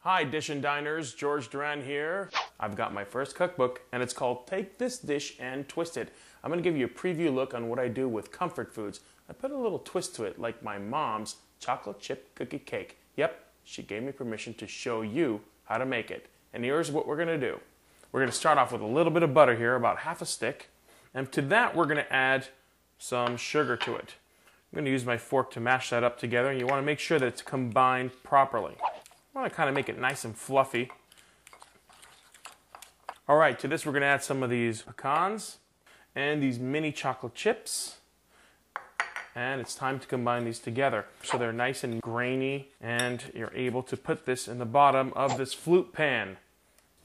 Hi Dish and Diners, George Duran here. I've got my first cookbook and it's called Take This Dish and Twist It. I'm going to give you a preview look on what I do with comfort foods. I put a little twist to it like my mom's chocolate chip cookie cake. Yep, she gave me permission to show you how to make it. And here's what we're going to do. We're going to start off with a little bit of butter here, about half a stick. And to that we're going to add some sugar to it. I'm going to use my fork to mash that up together. And you want to make sure that it's combined properly. I want to kind of make it nice and fluffy. All right, to this we're going to add some of these pecans and these mini chocolate chips. And it's time to combine these together so they're nice and grainy, and you're able to put this in the bottom of this flute pan.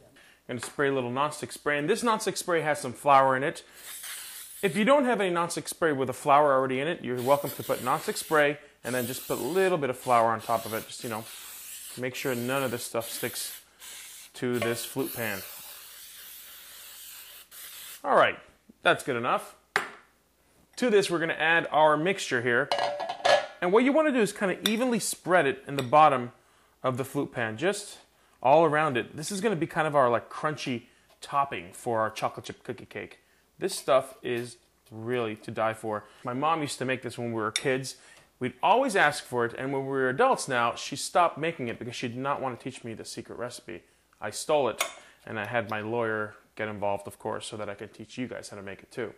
I'm going to spray a little nonstick spray, and this nonstick spray has some flour in it. If you don't have any nonstick spray with a flour already in it, you're welcome to put nonstick spray and then just put a little bit of flour on top of it, just, you know, make sure none of this stuff sticks to this flute pan. All right, that's good enough. To this, we're going to add our mixture here. And what you want to do is kind of evenly spread it in the bottom of the flute pan, just all around it. This is going to be kind of our like crunchy topping for our chocolate chip cookie cake. This stuff is really to die for. My mom used to make this when we were kids. We'd always ask for it, and when we were adults now, she stopped making it because she did not want to teach me the secret recipe. I stole it, and I had my lawyer get involved, of course, so that I could teach you guys how to make it too.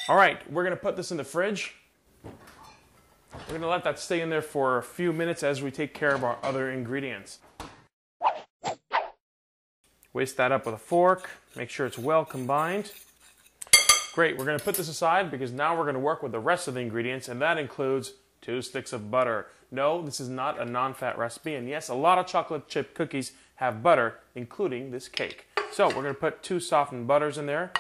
All right, we're going to put this in the fridge. We're going to let that stay in there for a few minutes as we take care of our other ingredients. Whisk that up with a fork. Make sure it's well combined. Great, we're going to put this aside because now we're going to work with the rest of the ingredients, and that includes 2 sticks of butter. No, this is not a non-fat recipe, and yes, a lot of chocolate chip cookies have butter, including this cake. So we're going to put 2 softened butters in there,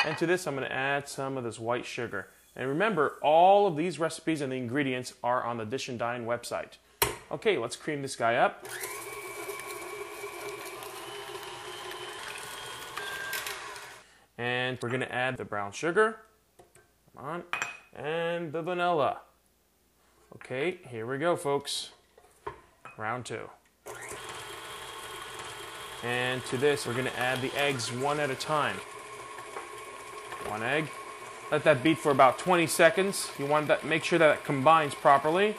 and to this I'm going to add some of this white sugar. And remember, all of these recipes and the ingredients are on the DishandDine website. Okay, let's cream this guy up. And we're going to add the brown sugar, come on, and the vanilla. Okay, here we go, folks. Round 2. And to this, we're going to add the eggs one at a time. 1 egg. Let that beat for about 20 seconds. You want that, make sure that it combines properly.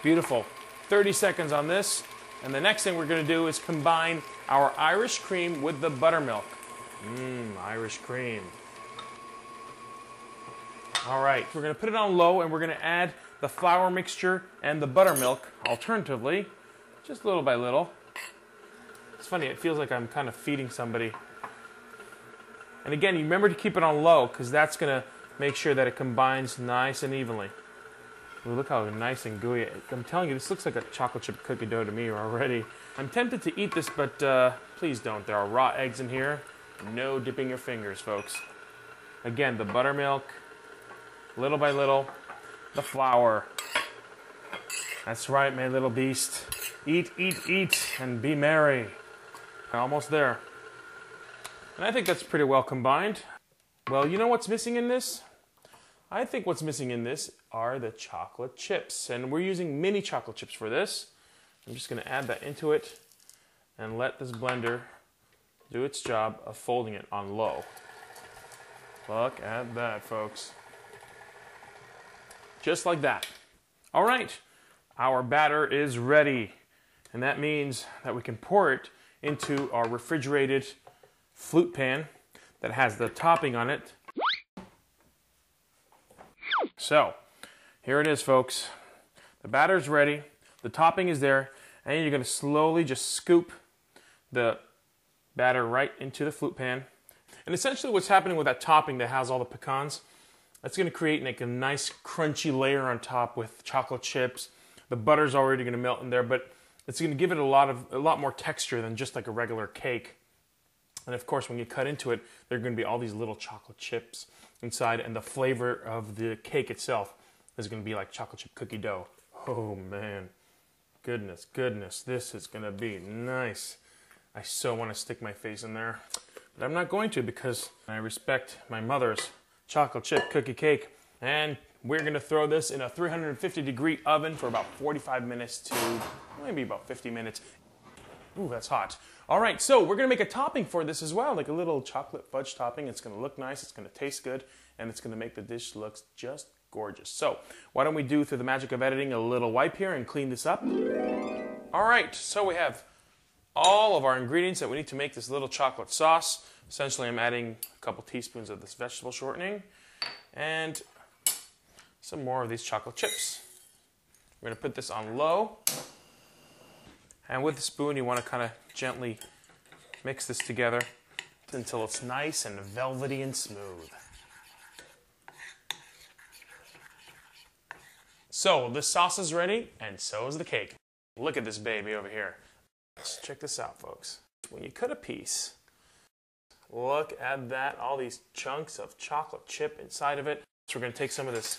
Beautiful. 30 seconds on this. And the next thing we're going to do is combine our Irish cream with the buttermilk. Irish cream. All right, we're going to put it on low, and we're going to add the flour mixture and the buttermilk alternatively, just little by little. It's funny, it feels like I'm kind of feeding somebody. And again, you remember to keep it on low because that's going to make sure that it combines nice and evenly. Ooh, look how nice and gooey. I'm telling you, this looks like a chocolate chip cookie dough to me already. I'm tempted to eat this, but please don't. There are raw eggs in here. No dipping your fingers, folks. Again, the buttermilk. Little by little, the flour. That's right, my little beast. Eat, eat, eat, and be merry. Almost there. And I think that's pretty well combined. Well, you know what's missing in this? I think what's missing in this are the chocolate chips. And we're using mini chocolate chips for this. I'm just going to add that into it and let this blender do its job of folding it on low. Look at that, folks. Just like that. All right, our batter is ready. And that means that we can pour it into our refrigerated flute pan that has the topping on it. So, here it is, folks. The batter's ready, the topping is there, and you're going to slowly just scoop the batter right into the flute pan. And essentially what's happening with that topping that has all the pecans, that's going to create like a nice crunchy layer on top with chocolate chips. The butter's already going to melt in there, but it's going to give it a lot more texture than just like a regular cake. And of course, when you cut into it, there are going to be all these little chocolate chips inside, and the flavor of the cake itself is going to be like chocolate chip cookie dough. Oh man, goodness, goodness, this is going to be nice. I so want to stick my face in there, but I'm not going to because I respect my mother's chocolate chip cookie cake. And We're going to throw this in a 350-degree oven for about 45 minutes to maybe about 50 minutes. Ooh, that's hot. All right, so we're going to make a topping for this as well, like a little chocolate fudge topping. It's going to look nice, it's going to taste good, and it's going to make the dish look just gorgeous. So why don't we do, through the magic of editing, a little wipe here and clean this up. All right, so we have all of our ingredients that we need to make this little chocolate sauce. Essentially, I'm adding a couple teaspoons of this vegetable shortening and some more of these chocolate chips. We're going to put this on low. And with the spoon, you want to kind of gently mix this together until it's nice and velvety and smooth. So this sauce is ready, and so is the cake. Look at this baby over here. Let's check this out, folks. When you cut a piece, look at that, all these chunks of chocolate chip inside of it. So we're going to take some of this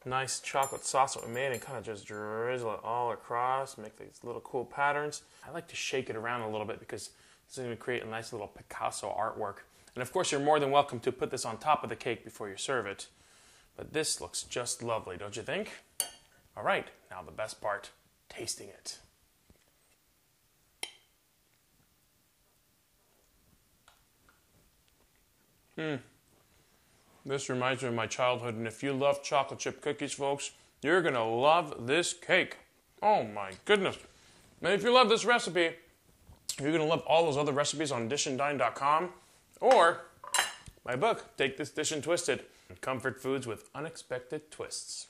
nice chocolate sauce that we made and kind of just drizzle it all across, make these little cool patterns. I like to shake it around a little bit because this is going to create a nice little Picasso artwork. And of course, you're more than welcome to put this on top of the cake before you serve it. But this looks just lovely, don't you think? All right, now the best part, tasting it. This reminds me of my childhood, and if you love chocolate chip cookies, folks, you're going to love this cake. Oh my goodness. And if you love this recipe, you're going to love all those other recipes on DishandDine.com or my book, Take This Dish and Twist It, Comfort Foods with Unexpected Twists.